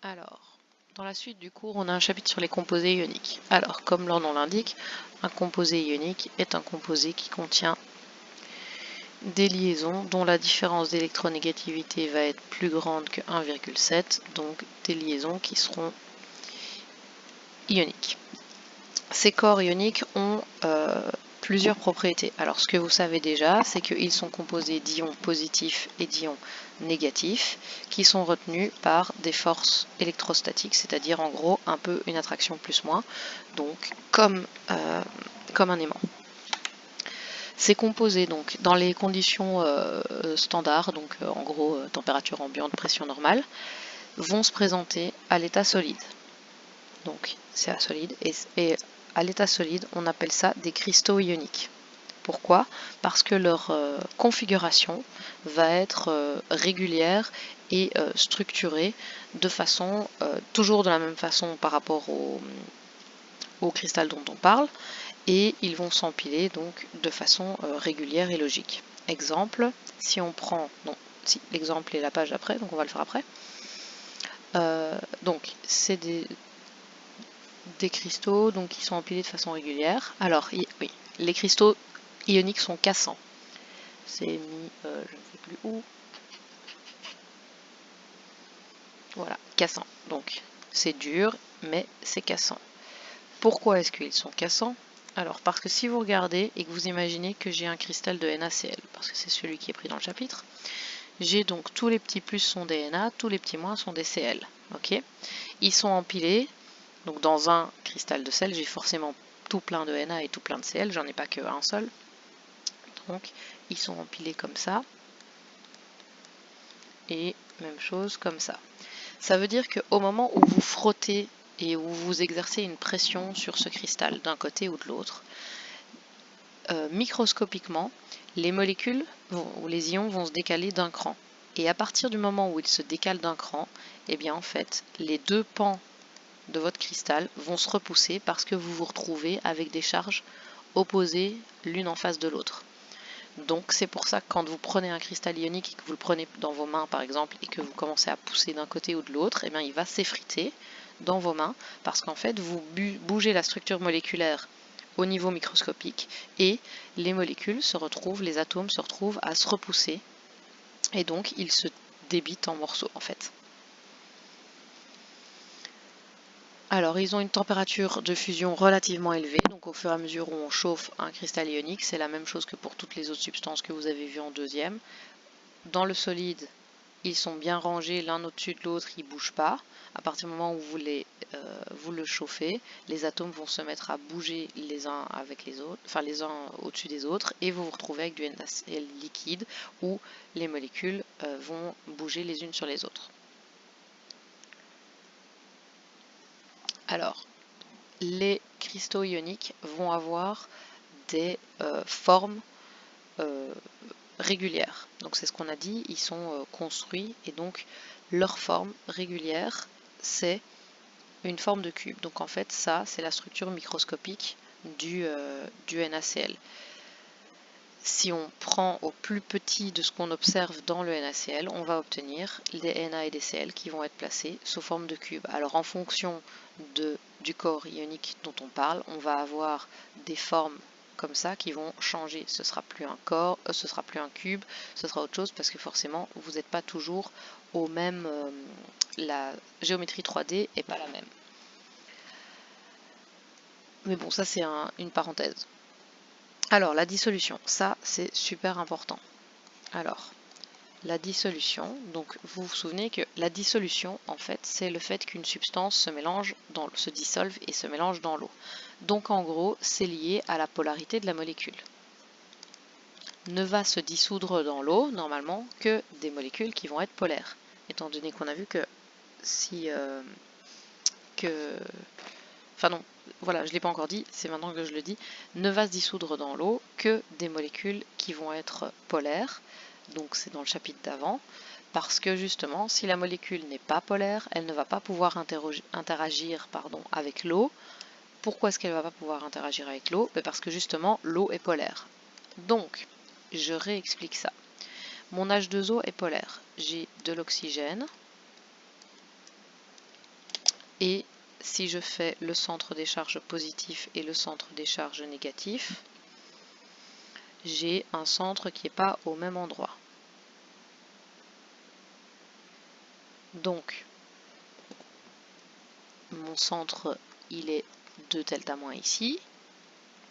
Alors, dans la suite du cours, on a un chapitre sur les composés ioniques. Alors, comme leur nom l'indique, un composé ionique est un composé qui contient des liaisons dont la différence d'électronégativité va être plus grande que 1,7, donc des liaisons qui seront ioniques. Ces corps ioniques ont plusieurs propriétés. Alors ce que vous savez déjà, c'est qu'ils sont composés d'ions positifs et d'ions négatifs qui sont retenus par des forces électrostatiques, c'est-à-dire en gros un peu une attraction plus-moins, donc comme un aimant. Ces composés, donc dans les conditions standards, donc en gros température ambiante, pression normale, vont se présenter à l'état solide. Donc c'est à solide et à l'état solide, on appelle ça des cristaux ioniques. Pourquoi? Parce que leur configuration va être régulière et structurée de façon, toujours de la même façon par rapport au cristal dont on parle, et ils vont s'empiler donc de façon régulière et logique. Exemple, si on prend, non, si l'exemple est la page après, donc on va le faire après. Donc c'est des cristaux donc, qui sont empilés de façon régulière. Alors, oui, les cristaux ioniques sont cassants. C'est mis, je ne sais plus où. Voilà, cassant. Donc, c'est dur, mais c'est cassant. Pourquoi est-ce qu'ils sont cassants? Alors, parce que si vous regardez et que vous imaginez que j'ai un cristal de NaCl, parce que c'est celui qui est pris dans le chapitre, j'ai donc tous les petits plus sont des Na, tous les petits moins sont des Cl. Ok? Ils sont empilés. Donc dans un cristal de sel, j'ai forcément tout plein de Na et tout plein de Cl, j'en ai pas qu'un seul. Donc ils sont empilés comme ça. Et même chose comme ça. Ça veut dire qu'au moment où vous frottez et où vous exercez une pression sur ce cristal d'un côté ou de l'autre, microscopiquement, les molécules ou les ions vont se décaler d'un cran. Et à partir du moment où ils se décalent d'un cran, eh bien en fait, les deux pans de votre cristal vont se repousser parce que vous vous retrouvez avec des charges opposées l'une en face de l'autre. Donc c'est pour ça que quand vous prenez un cristal ionique et que vous le prenez dans vos mains par exemple et que vous commencez à pousser d'un côté ou de l'autre, eh bien il va s'effriter dans vos mains parce qu'en fait vous bougez la structure moléculaire au niveau microscopique et les molécules se retrouvent, les atomes se retrouvent à se repousser et donc ils se débitent en morceaux en fait. Alors, ils ont une température de fusion relativement élevée, donc au fur et à mesure où on chauffe un cristal ionique, c'est la même chose que pour toutes les autres substances que vous avez vues en deuxième. Dans le solide, ils sont bien rangés l'un au-dessus de l'autre, ils ne bougent pas. À partir du moment où vous le chauffez, les atomes vont se mettre à bouger les uns avec les autres, enfin les uns au-dessus des autres, et vous vous retrouvez avec du NaCl liquide où les molécules vont bouger les unes sur les autres. Alors, les cristaux ioniques vont avoir des formes régulières. Donc c'est ce qu'on a dit, ils sont construits et donc leur forme régulière, c'est une forme de cube. Donc en fait, ça, c'est la structure microscopique du NaCl. Si on prend au plus petit de ce qu'on observe dans le NaCl, on va obtenir des Na et des Cl qui vont être placés sous forme de cube. Alors en fonction du corps ionique dont on parle, on va avoir des formes comme ça qui vont changer. Ce sera plus un corps, ce sera plus un cube, ce sera autre chose parce que forcément vous n'êtes pas toujours au même, la géométrie 3D n'est pas la même. Mais bon, ça c'est une parenthèse. Alors la dissolution, ça c'est super important. Alors, la dissolution, donc vous vous souvenez que la dissolution, en fait, c'est le fait qu'une substance se dissolve et se mélange dans l'eau. Donc en gros, c'est lié à la polarité de la molécule. Ne va se dissoudre dans l'eau, normalement, que des molécules qui vont être polaires. Étant donné qu'on a vu que si... Enfin non, voilà, je ne l'ai pas encore dit, c'est maintenant que je le dis. Ne va se dissoudre dans l'eau que des molécules qui vont être polaires. Donc c'est dans le chapitre d'avant, parce que justement, si la molécule n'est pas polaire, elle ne va pas pouvoir interagir avec l'eau. Pourquoi est-ce qu'elle ne va pas pouvoir interagir avec l'eau? Parce que justement, l'eau est polaire. Donc, je réexplique ça. Mon H2O est polaire. J'ai de l'oxygène Et si je fais le centre des charges positifs et le centre des charges négatifs, j'ai un centre qui n'est pas au même endroit. Donc, mon centre, il est 2 delta moins ici,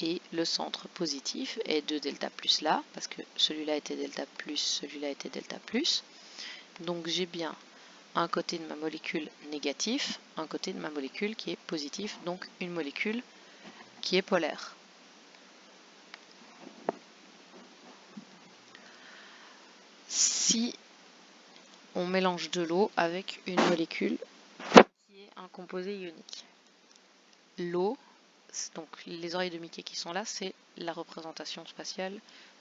et le centre positif est 2 delta plus là, parce que celui-là était delta plus, celui-là était delta plus. Donc j'ai bien un côté de ma molécule négatif, un côté de ma molécule qui est positif, donc une molécule qui est polaire. Si on mélange de l'eau avec une molécule qui est un composé ionique, l'eau, donc les oreilles de Mickey qui sont là, c'est la représentation spatiale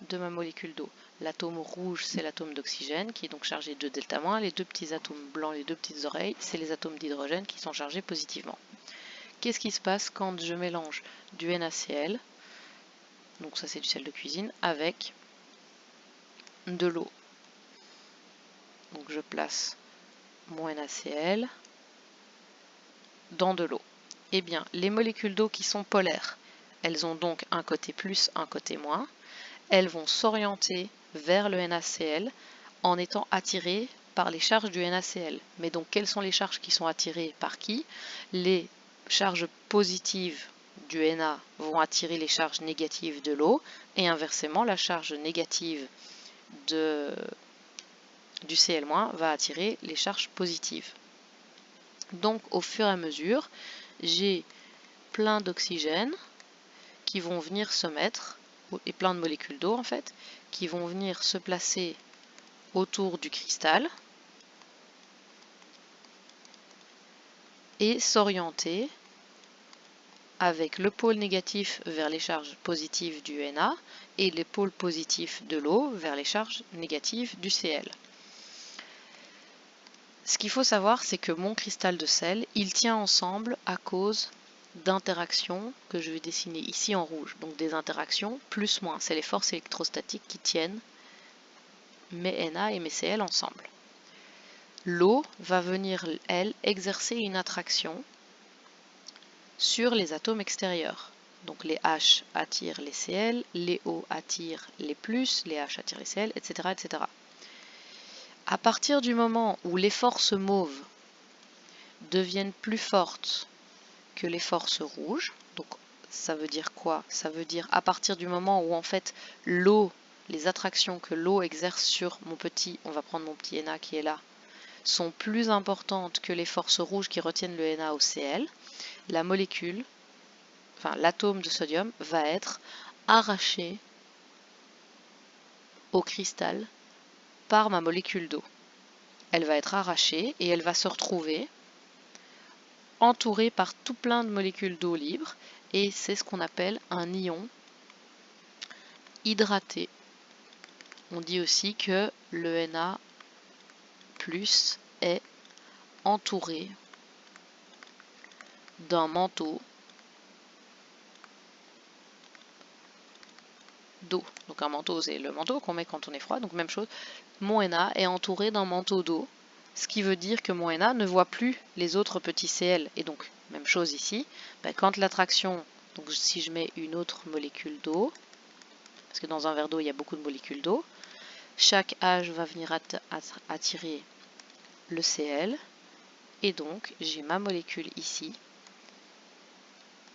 de ma molécule d'eau. L'atome rouge, c'est l'atome d'oxygène qui est donc chargé de delta-. Les deux petits atomes blancs, les deux petites oreilles, c'est les atomes d'hydrogène qui sont chargés positivement. Qu'est-ce qui se passe quand je mélange du NaCl, donc ça c'est du sel de cuisine, avec de l'eau? Donc je place mon NaCl dans de l'eau. Eh bien, les molécules d'eau qui sont polaires, elles ont donc un côté plus, un côté moins. Elles vont s'orienter vers le NaCl en étant attirées par les charges du NaCl. Mais donc, quelles sont les charges qui sont attirées par qui? Les charges positives du Na vont attirer les charges négatives de l'eau, et inversement, la charge négative du Cl- va attirer les charges positives. Donc, au fur et à mesure, j'ai plein d'oxygène qui vont venir se mettre, et plein de molécules d'eau en fait, qui vont venir se placer autour du cristal et s'orienter avec le pôle négatif vers les charges positives du Na et les pôles positifs de l'eau vers les charges négatives du Cl. Ce qu'il faut savoir, c'est que mon cristal de sel, il tient ensemble à cause d'interactions que je vais dessiner ici en rouge. Donc des interactions plus-moins, c'est les forces électrostatiques qui tiennent mes Na et mes Cl ensemble. L'eau va venir, elle, exercer une attraction sur les atomes extérieurs. Donc les H attirent les Cl, les O attirent les plus, les H attirent les Cl, etc., etc. À partir du moment où les forces mauves deviennent plus fortes que les forces rouges, donc ça veut dire quoi? Ça veut dire à partir du moment où en fait l'eau, les attractions que l'eau exerce sur mon petit, on va prendre mon petit Na qui est là, sont plus importantes que les forces rouges qui retiennent le NaOCl, la molécule, enfin l'atome de sodium, va être arraché au cristal par ma molécule d'eau. Elle va être arrachée et elle va se retrouver entourée par tout plein de molécules d'eau libre, et c'est ce qu'on appelle un ion hydraté. On dit aussi que le Na+ est entouré d'un manteau d'eau. Donc un manteau, c'est le manteau qu'on met quand on est froid, donc même chose. Mon Na est entouré d'un manteau d'eau, ce qui veut dire que mon Na ne voit plus les autres petits Cl. Et donc, même chose ici, quand l'attraction, donc si je mets une autre molécule d'eau, parce que dans un verre d'eau, il y a beaucoup de molécules d'eau, chaque H va venir attirer le Cl, et donc j'ai ma molécule ici,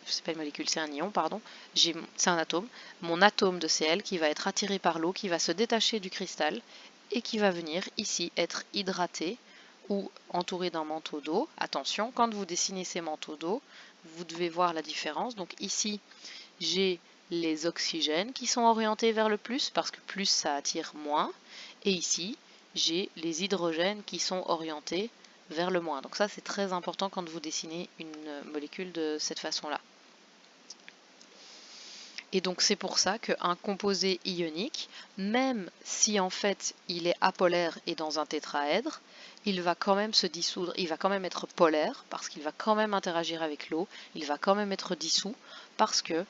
c'est pas une molécule, c'est un ion, pardon, c'est un atome, mon atome de Cl qui va être attiré par l'eau, qui va se détacher du cristal et qui va venir ici être hydraté ou entouré d'un manteau d'eau. Attention, quand vous dessinez ces manteaux d'eau, vous devez voir la différence. Donc ici, j'ai les oxygènes qui sont orientés vers le plus, parce que plus ça attire moins, et ici, j'ai les hydrogènes qui sont orientés vers le moins. Donc ça, c'est très important quand vous dessinez une molécule de cette façon-là. Et donc c'est pour ça qu'un composé ionique, même si en fait il est apolaire et dans un tétraèdre, il va quand même se dissoudre, il va quand même être polaire parce qu'il va quand même interagir avec l'eau, il va quand même être dissous parce que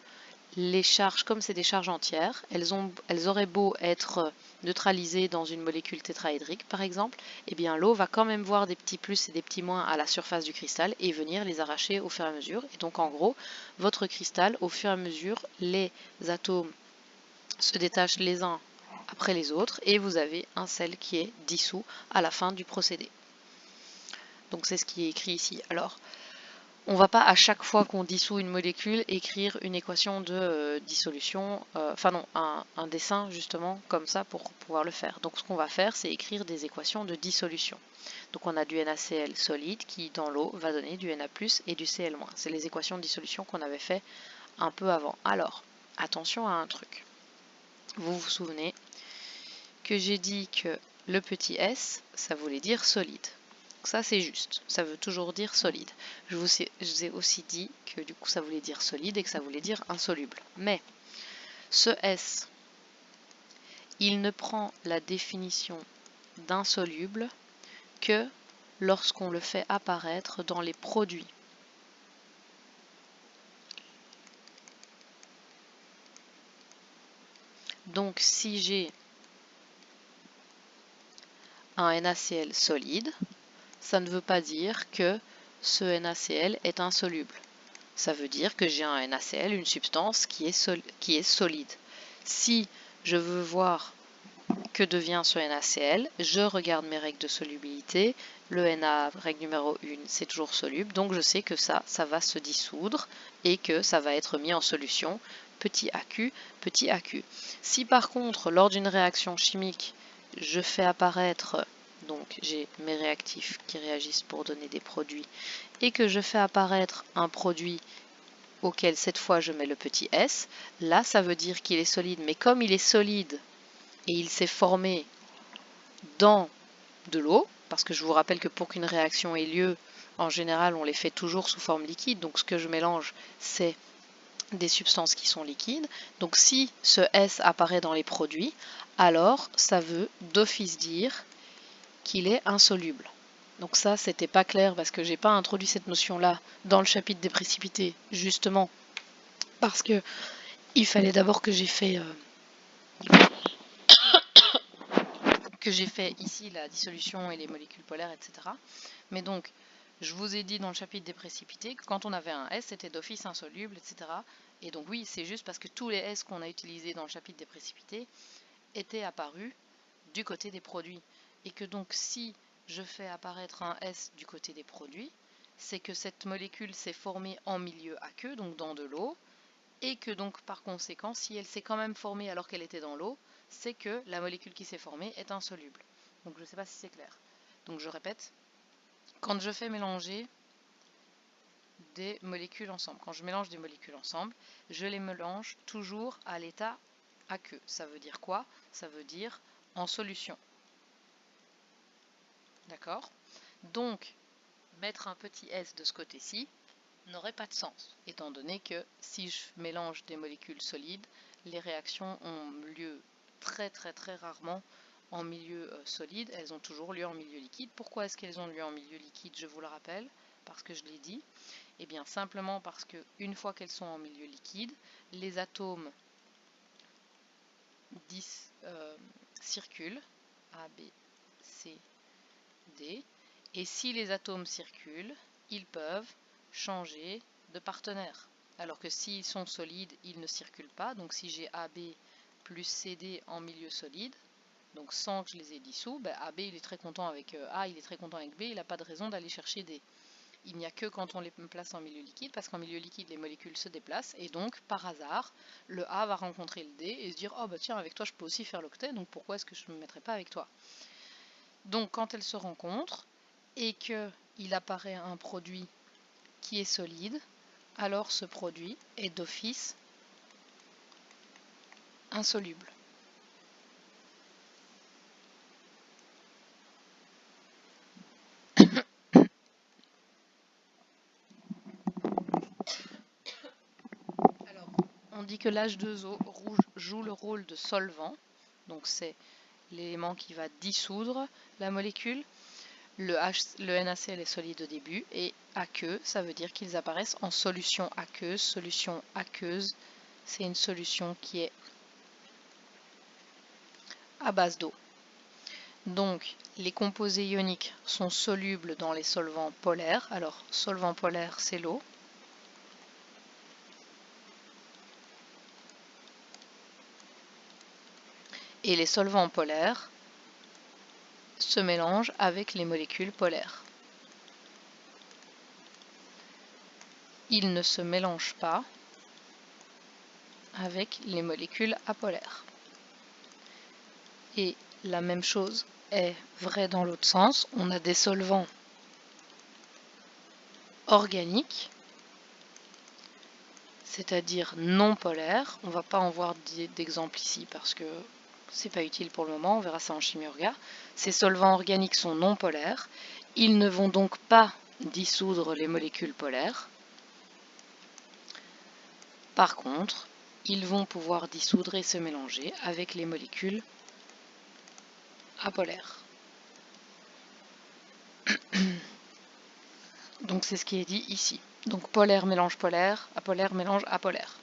les charges, comme c'est des charges entières, elles auraient beau être neutralisées dans une molécule tétraédrique par exemple, eh bien l'eau va quand même voir des petits plus et des petits moins à la surface du cristal et venir les arracher au fur et à mesure. Et donc en gros, votre cristal, au fur et à mesure, les atomes se détachent les uns après les autres et vous avez un sel qui est dissous à la fin du procédé. Donc c'est ce qui est écrit ici. Alors, on ne va pas à chaque fois qu'on dissout une molécule écrire une équation de dissolution, enfin non, un dessin justement comme ça pour pouvoir le faire. Donc ce qu'on va faire, c'est écrire des équations de dissolution. Donc on a du NaCl solide qui dans l'eau va donner du Na+, et du Cl-. C'est les équations de dissolution qu'on avait fait un peu avant. Alors, attention à un truc. Vous vous souvenez que j'ai dit que le petit s, ça voulait dire solide. Ça c'est juste, ça veut toujours dire solide. Je vous ai aussi dit que du coup ça voulait dire solide et que ça voulait dire insoluble. Mais ce S, il ne prend la définition d'insoluble que lorsqu'on le fait apparaître dans les produits. Donc si j'ai un NaCl solide, ça ne veut pas dire que ce NaCl est insoluble. Ça veut dire que j'ai un NaCl, une substance qui est solide. Si je veux voir que devient ce NaCl, je regarde mes règles de solubilité. Le Na, règle numéro 1, c'est toujours soluble, donc je sais que ça va se dissoudre et que ça va être mis en solution, petit AQ, petit AQ. Si par contre, lors d'une réaction chimique, je fais apparaître, donc j'ai mes réactifs qui réagissent pour donner des produits, et que je fais apparaître un produit auquel cette fois je mets le petit s, là ça veut dire qu'il est solide, mais comme il est solide et il s'est formé dans de l'eau, parce que je vous rappelle que pour qu'une réaction ait lieu, en général on les fait toujours sous forme liquide, donc ce que je mélange c'est des substances qui sont liquides. Donc si ce S apparaît dans les produits, alors ça veut d'office dire qu'il est insoluble. Donc ça, c'était pas clair parce que j'ai pas introduit cette notion-là dans le chapitre des précipités, justement parce que il fallait d'abord que j'ai fait ici la dissolution et les molécules polaires, etc. Mais donc, je vous ai dit dans le chapitre des précipités que quand on avait un S, c'était d'office insoluble, etc. Et donc oui, c'est juste parce que tous les S qu'on a utilisés dans le chapitre des précipités étaient apparus du côté des produits. Et que donc si je fais apparaître un S du côté des produits, c'est que cette molécule s'est formée en milieu aqueux, donc dans de l'eau, et que donc par conséquent, si elle s'est quand même formée alors qu'elle était dans l'eau, c'est que la molécule qui s'est formée est insoluble. Donc je ne sais pas si c'est clair. Donc je répète, quand je fais mélanger des molécules ensemble, quand je mélange des molécules ensemble, je les mélange toujours à l'état aqueux. Ça veut dire quoi? Ça veut dire en solution. D'accord? Donc, mettre un petit S de ce côté-ci n'aurait pas de sens, étant donné que si je mélange des molécules solides, les réactions ont lieu très rarement en milieu solide, elles ont toujours lieu en milieu liquide. Pourquoi est-ce qu'elles ont lieu en milieu liquide? Je vous le rappelle, parce que je l'ai dit. Eh bien simplement parce que une fois qu'elles sont en milieu liquide, les atomes circulent, A, B, C, D, et si les atomes circulent, ils peuvent changer de partenaire. Alors que s'ils sont solides, ils ne circulent pas. Donc si j'ai AB plus CD en milieu solide, donc sans que je les ai dissous, ben AB il est très content avec A, il est très content avec B, il n'a pas de raison d'aller chercher D. Il n'y a que quand on les place en milieu liquide, parce qu'en milieu liquide, les molécules se déplacent, et donc, par hasard, le A va rencontrer le D et se dire « Oh bah tiens, avec toi, je peux aussi faire l'octet, donc pourquoi est-ce que je ne me mettrais pas avec toi ?» Donc, quand elles se rencontrent, et qu'il apparaît un produit qui est solide, alors ce produit est d'office insoluble. Alors, on dit que l'H2O joue le rôle de solvant, donc c'est l'élément qui va dissoudre la molécule. Le NaCl est solide au début et aqueux, ça veut dire qu'ils apparaissent en solution aqueuse c'est une solution qui est à base d'eau. Donc, les composés ioniques sont solubles dans les solvants polaires. Alors, solvant polaire, c'est l'eau. Et les solvants polaires se mélangent avec les molécules polaires. Ils ne se mélangent pas avec les molécules apolaires. Et la même chose est vraie dans l'autre sens. On a des solvants organiques, c'est-à-dire non polaires. On ne va pas en voir d'exemple ici parce que c'est pas utile pour le moment, on verra ça en chimie orga. Ces solvants organiques sont non polaires. Ils ne vont donc pas dissoudre les molécules polaires. Par contre, ils vont pouvoir dissoudre et se mélanger avec les molécules apolaires. Donc c'est ce qui est dit ici. Donc polaire mélange polaire, apolaire mélange apolaire.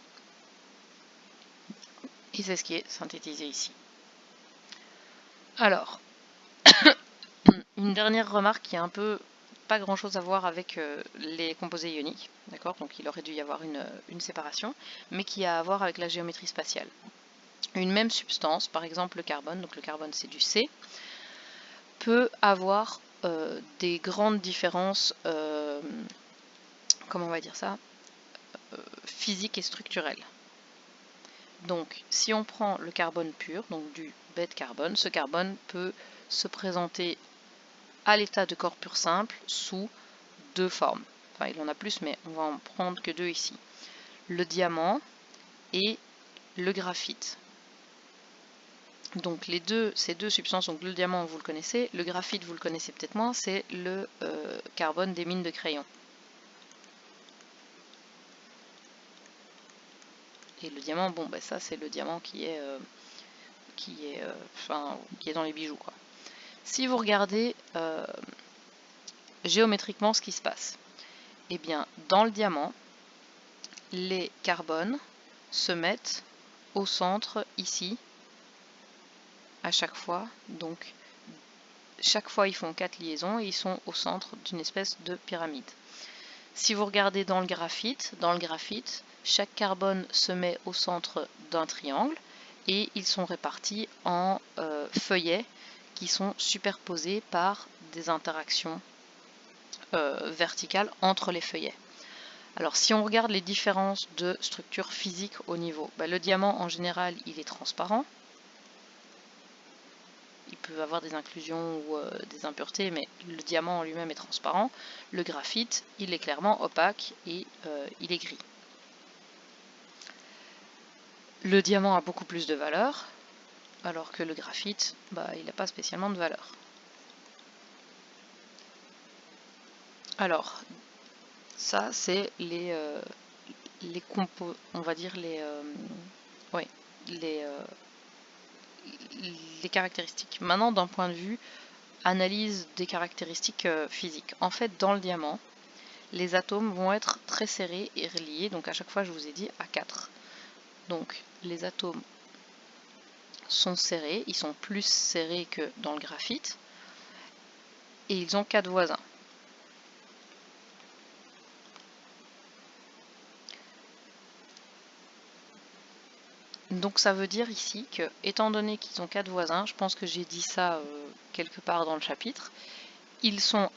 Et c'est ce qui est synthétisé ici. Alors, une dernière remarque qui a un peu pas grand chose à voir avec les composés ioniques, d'accord? Donc il aurait dû y avoir une séparation, mais qui a à voir avec la géométrie spatiale. Une même substance, par exemple le carbone, donc le carbone c'est du C, peut avoir des grandes différences, comment on va dire ça, physiques et structurelles. Donc si on prend le carbone pur, donc du bête carbone, ce carbone peut se présenter à l'état de corps pur simple sous deux formes. Enfin il en a plus mais on va en prendre que deux ici. Le diamant et le graphite. Donc ces deux substances, donc le diamant vous le connaissez, le graphite vous le connaissez peut-être moins, c'est le carbone des mines de crayon. Et le diamant, bon ben ça c'est le diamant qui est dans les bijoux quoi. Si vous regardez géométriquement ce qui se passe, eh bien dans le diamant, les carbones se mettent au centre ici à chaque fois, donc chaque fois ils font 4 liaisons et ils sont au centre d'une espèce de pyramide. Si vous regardez dans le graphite, chaque carbone se met au centre d'un triangle et ils sont répartis en feuillets qui sont superposés par des interactions verticales entre les feuillets. Alors si on regarde les différences de structure physique au niveau, le diamant en général il est transparent. Il peut avoir des inclusions ou des impuretés, mais le diamant en lui-même est transparent. Le graphite, il est clairement opaque et il est gris. Le diamant a beaucoup plus de valeur, alors que le graphite, il n'a pas spécialement de valeur. Alors, ça c'est les compos, on va dire les caractéristiques. Maintenant, d'un point de vue analyse des caractéristiques physiques. En fait, dans le diamant, les atomes vont être très serrés et reliés. Donc à chaque fois, je vous ai dit à 4. Donc les atomes sont serrés, ils sont plus serrés que dans le graphite. Et ils ont 4 voisins. Donc ça veut dire ici que, étant donné qu'ils ont 4 voisins, je pense que j'ai dit ça quelque part dans le chapitre, ils sont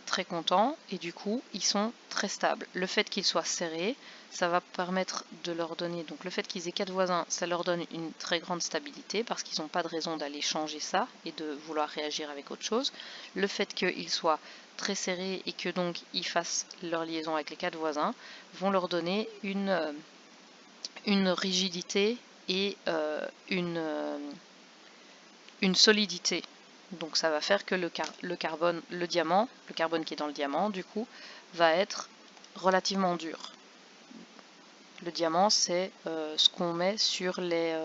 très contents et du coup ils sont très stables. Le fait qu'ils soient serrés, ça va permettre de leur donner, donc le fait qu'ils aient 4 voisins, ça leur donne une très grande stabilité parce qu'ils n'ont pas de raison d'aller changer ça et de vouloir réagir avec autre chose. Le fait qu'ils soient très serrés et que donc ils fassent leur liaison avec les 4 voisins vont leur donner une rigidité et une solidité. Donc ça va faire que le carbone qui est dans le diamant, du coup, va être relativement dur. Le diamant, c'est ce qu'on met sur les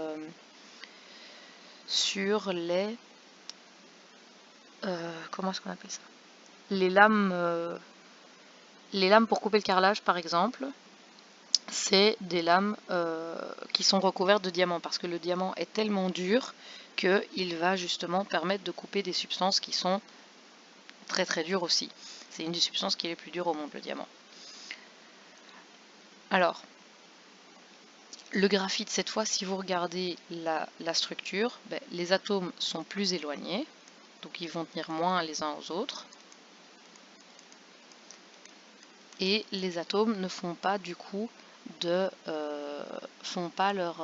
comment est-ce qu'on appelle ça? Les lames pour couper le carrelage, par exemple. c'est des lames qui sont recouvertes de diamants, parce que le diamant est tellement dur qu'il va justement permettre de couper des substances qui sont très très dures aussi. C'est une des substances qui est les plus dures au monde, le diamant. Alors, le graphite, cette fois, si vous regardez la structure, les atomes sont plus éloignés, donc ils vont tenir moins les uns aux autres. Et les atomes ne font pas du coup font pas leurs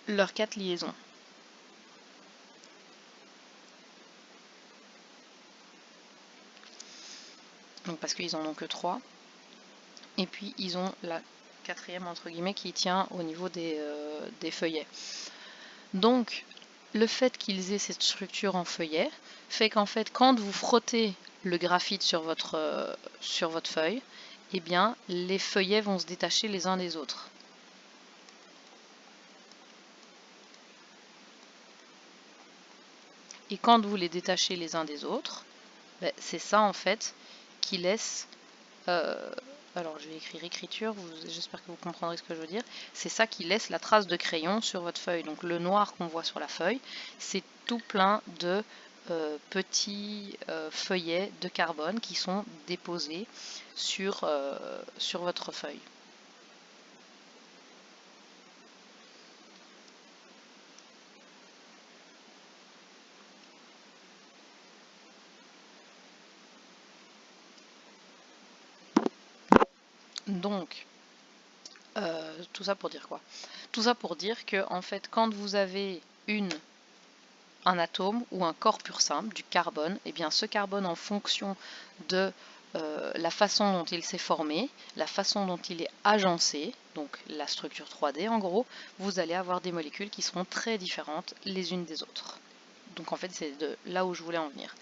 4 liaisons. Donc parce qu'ils en ont que 3. Et puis ils ont la 4e entre guillemets qui tient au niveau des feuillets. Donc le fait qu'ils aient cette structure en feuillet fait qu'en fait quand vous frottez le graphite sur votre feuille, eh bien les feuillets vont se détacher les uns des autres. Et quand vous les détachez les uns des autres, c'est ça en fait qui laisse... alors je vais écrire écriture, j'espère que vous comprendrez ce que je veux dire. C'est ça qui laisse la trace de crayon sur votre feuille. Donc le noir qu'on voit sur la feuille, c'est tout plein de petits feuillets de carbone qui sont déposés sur votre feuille. Donc, tout ça pour dire quoi? Tout ça pour dire que en fait, quand vous avez un atome ou un corps pur simple, du carbone, et bien ce carbone en fonction de la façon dont il s'est formé, la façon dont il est agencé, donc la structure 3D en gros, vous allez avoir des molécules qui seront très différentes les unes des autres. Donc en fait c'est de là où je voulais en venir.